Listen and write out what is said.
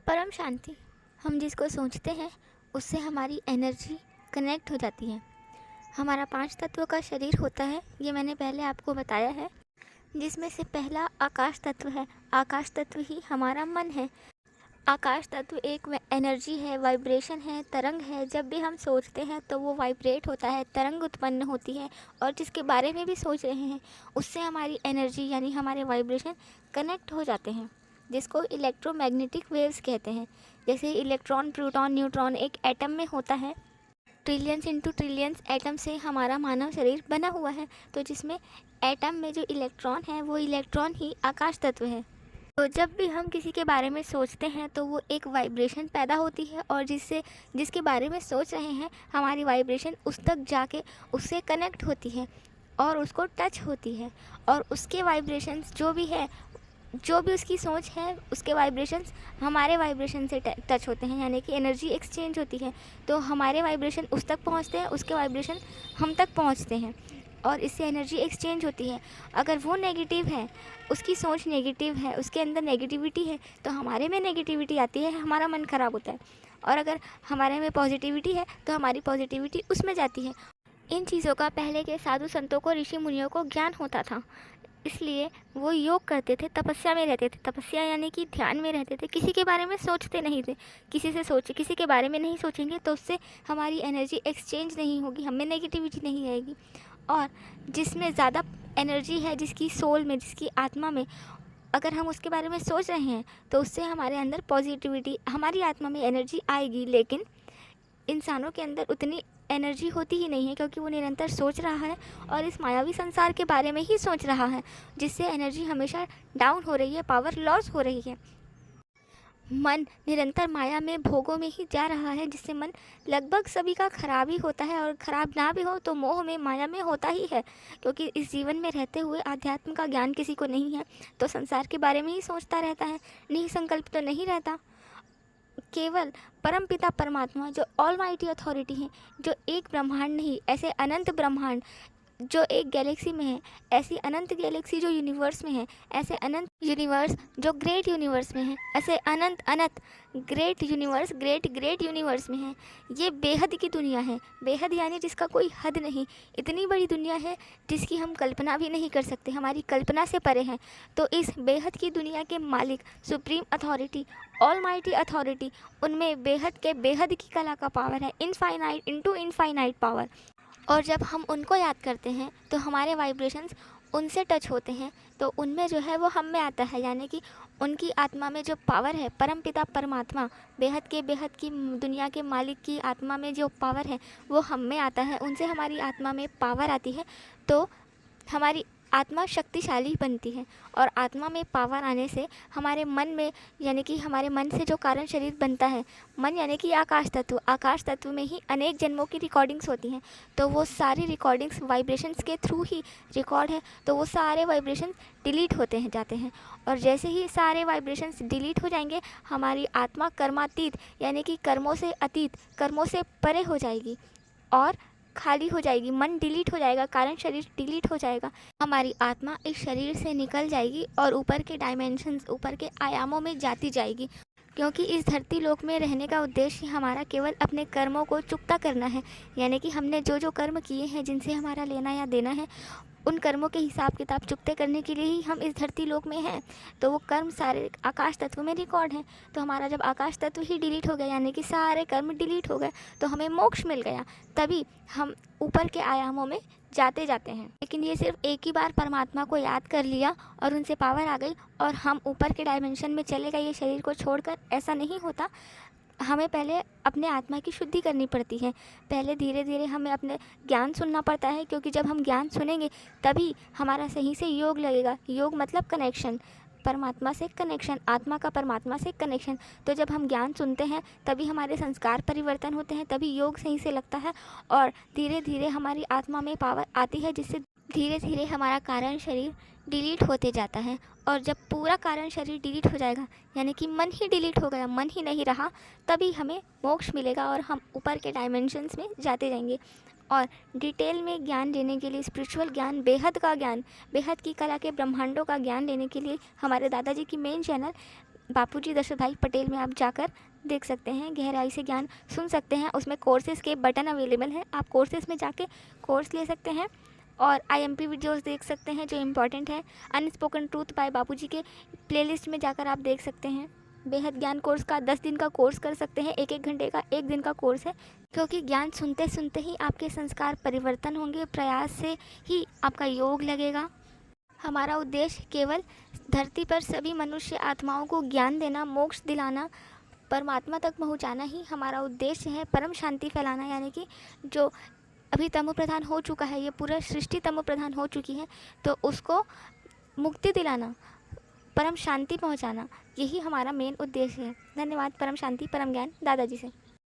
परम शांति। हम जिसको सोचते हैं उससे हमारी एनर्जी कनेक्ट हो जाती है। हमारा 5 तत्वों का शरीर होता है, ये मैंने पहले आपको बताया है, जिसमें से पहला आकाश तत्व है। आकाश तत्व ही हमारा मन है। आकाश तत्व एक एनर्जी है, वाइब्रेशन है, तरंग है। जब भी हम सोचते हैं तो वो वाइब्रेट होता है, तरंग उत्पन्न होती है, और जिसके बारे में भी सोच रहे हैं उससे हमारी एनर्जी यानी हमारे वाइब्रेशन कनेक्ट हो जाते हैं, जिसको इलेक्ट्रोमैग्नेटिक वेव्स कहते हैं। जैसे इलेक्ट्रॉन, प्रोटॉन, न्यूट्रॉन एक एटम में होता है। ट्रिलियंस इंटू ट्रिलियंस एटम से हमारा मानव शरीर बना हुआ है, तो जिसमें एटम में जो इलेक्ट्रॉन है वो इलेक्ट्रॉन ही आकाश तत्व है। तो जब भी हम किसी के बारे में सोचते हैं तो वो एक वाइब्रेशन पैदा होती है, और जिसके बारे में सोच रहे हैं हमारी वाइब्रेशन उस तक जाके उससे कनेक्ट होती है और उसको टच होती है, और उसके वाइब्रेशंस जो भी उसकी सोच है उसके वाइब्रेशंस हमारे वाइब्रेशन से टच होते हैं, यानी कि एनर्जी एक्सचेंज होती है। तो हमारे वाइब्रेशन उस तक पहुंचते हैं, उसके वाइब्रेशन हम तक पहुंचते हैं, और इससे एनर्जी एक्सचेंज होती है। अगर वो नेगेटिव है, उसकी सोच नेगेटिव है, उसके अंदर नेगेटिविटी है, तो हमारे में नेगेटिविटी आती है, हमारा मन ख़राब होता है। और अगर हमारे में पॉजिटिविटी है तो हमारी पॉजिटिविटी उसमें जाती है। इन चीज़ों का पहले के साधु संतों को, ऋषि मुनियों को ज्ञान होता था, इसलिए वो योग करते थे, तपस्या में रहते थे। तपस्या यानी कि ध्यान में रहते थे, किसी के बारे में सोचते नहीं थे। किसी के बारे में नहीं सोचेंगे तो उससे हमारी एनर्जी एक्सचेंज नहीं होगी, हमें नेगेटिविटी नहीं आएगी। और जिसमें ज़्यादा एनर्जी है, जिसकी सोल में, जिसकी आत्मा में, अगर हम उसके बारे में सोच रहे हैं तो उससे हमारे अंदर पॉजिटिविटी, हमारी आत्मा में एनर्जी आएगी। लेकिन इंसानों के अंदर उतनी एनर्जी होती ही नहीं है, क्योंकि वो निरंतर सोच रहा है और इस मायावी संसार के बारे में ही सोच रहा है, जिससे एनर्जी हमेशा डाउन हो रही है, पावर लॉस हो रही है। मन निरंतर माया में, भोगों में ही जा रहा है, जिससे मन लगभग सभी का खराब ही होता है, और ख़राब ना भी हो तो मोह में, माया में होता ही है। क्योंकि इस जीवन में रहते हुए अध्यात्म का ज्ञान किसी को नहीं है, तो संसार के बारे में ही सोचता रहता है, निसंकल्प तो नहीं रहता। केवल परमपिता परमात्मा जो ऑलमाइटी अथॉरिटी है, जो एक ब्रह्मांड नहीं, ऐसे अनंत ब्रह्मांड जो एक गैलेक्सी में है, ऐसी अनंत गैलेक्सी जो यूनिवर्स में है, ऐसे अनंत यूनिवर्स जो ग्रेट यूनिवर्स में है, ऐसे अनंत अनंत ग्रेट यूनिवर्स ग्रेट यूनिवर्स में है। ये बेहद की दुनिया है। बेहद यानी जिसका कोई हद नहीं। इतनी बड़ी दुनिया है जिसकी हम कल्पना भी नहीं कर सकते, हमारी कल्पना से परे है। तो इस बेहद की दुनिया के मालिक, सुप्रीम अथॉरिटी, ऑलमाइटी अथॉरिटी, उनमें बेहद के बेहद की कला का पावर है, इनफाइनाइट इनटू इनफाइनाइट पावर। और जब हम उनको याद करते हैं तो हमारे वाइब्रेशंस उनसे टच होते हैं, तो उनमें जो है वो हम में आता है, यानी कि उनकी आत्मा में जो पावर है, परमपिता परमात्मा, बेहद की दुनिया के मालिक की आत्मा में जो पावर है वो हम में आता है, उनसे हमारी आत्मा में पावर आती है, तो हमारी आत्मा शक्तिशाली बनती है। और आत्मा में पावर आने से हमारे मन में, यानी कि हमारे मन से जो कारण शरीर बनता है, मन यानी कि आकाश तत्व में ही अनेक जन्मों की रिकॉर्डिंग्स होती हैं, तो वो सारी रिकॉर्डिंग्स वाइब्रेशंस के थ्रू ही रिकॉर्ड है, तो वो सारे वाइब्रेशंस डिलीट होते हैं जाते हैं। और जैसे ही सारे वाइब्रेशंस डिलीट हो जाएंगे, हमारी आत्मा कर्मातीत यानी कि कर्मों से अतीत, कर्मों से परे हो जाएगी और खाली हो जाएगी। मन डिलीट हो जाएगा, कारण शरीर डिलीट हो जाएगा, हमारी आत्मा इस शरीर से निकल जाएगी और ऊपर के डायमेंशंस, ऊपर के आयामों में जाती जाएगी। क्योंकि इस धरती लोक में रहने का उद्देश्य हमारा केवल अपने कर्मों को चुकता करना है, यानी कि हमने जो जो कर्म किए हैं, जिनसे हमारा लेना या देना है, उन कर्मों के हिसाब किताब चुकते करने के लिए ही हम इस धरती लोक में हैं। तो वो कर्म सारे आकाश तत्व में रिकॉर्ड हैं। तो हमारा जब आकाश तत्व ही डिलीट हो गया, यानी कि सारे कर्म डिलीट हो गए, तो हमें मोक्ष मिल गया, तभी हम ऊपर के आयामों में जाते जाते हैं। लेकिन ये सिर्फ एक ही बार परमात्मा को याद कर लिया और उनसे पावर आ गई और हम ऊपर के डायमेंशन में चले गए ये शरीर को छोड़कर, ऐसा नहीं होता। हमें पहले अपने आत्मा की शुद्धि करनी पड़ती है। पहले धीरे धीरे हमें अपने ज्ञान सुनना पड़ता है, क्योंकि जब हम ज्ञान सुनेंगे तभी हमारा सही से योग लगेगा। योग मतलब कनेक्शन, परमात्मा से कनेक्शन, आत्मा का परमात्मा से कनेक्शन। तो जब हम ज्ञान सुनते हैं तभी हमारे संस्कार परिवर्तन होते हैं, तभी योग सही से लगता है, और धीरे धीरे हमारी आत्मा में पावर आती है, जिससे धीरे धीरे हमारा कारण शरीर डिलीट होते जाता है। और जब पूरा कारण शरीर डिलीट हो जाएगा, यानी कि मन ही डिलीट हो गया, मन ही नहीं रहा, तभी हमें मोक्ष मिलेगा और हम ऊपर के डायमेंशंस में जाते जाएंगे। और डिटेल में ज्ञान लेने के लिए, स्पिरिचुअल ज्ञान, बेहद का ज्ञान, बेहद की कला के ब्रह्मांडों का ज्ञान लेने के लिए हमारे दादाजी की मेन चैनल बापूजी दशरथ भाई पटेल में आप जाकर देख सकते हैं, गहराई से ज्ञान सुन सकते हैं। उसमें कोर्सेज़ के बटन अवेलेबल हैं, आप कोर्सेज़ में जाके कोर्स ले सकते हैं और IMP वीडियोस देख सकते हैं जो इम्पॉर्टेंट है। अनस्पोकन ट्रूथ बाय बापूजी के प्लेलिस्ट में जाकर आप देख सकते हैं। बेहद ज्ञान कोर्स का 10 दिन का कोर्स कर सकते हैं, 1-1 घंटे का 1 दिन का कोर्स है, क्योंकि ज्ञान सुनते सुनते ही आपके संस्कार परिवर्तन होंगे, प्रयास से ही आपका योग लगेगा। हमारा उद्देश्य केवल धरती पर सभी मनुष्य आत्माओं को ज्ञान देना, मोक्ष दिलाना, परमात्मा तक पहुंचाना ही हमारा उद्देश्य है। परम शांति फैलाना, यानी कि जो अभी तमो प्रधान हो चुका है, ये पूरा सृष्टि तमो प्रधान हो चुकी है, तो उसको मुक्ति दिलाना, परम शांति पहुंचाना, यही हमारा मेन उद्देश्य है। धन्यवाद। परम शांति परम ज्ञान दादाजी से।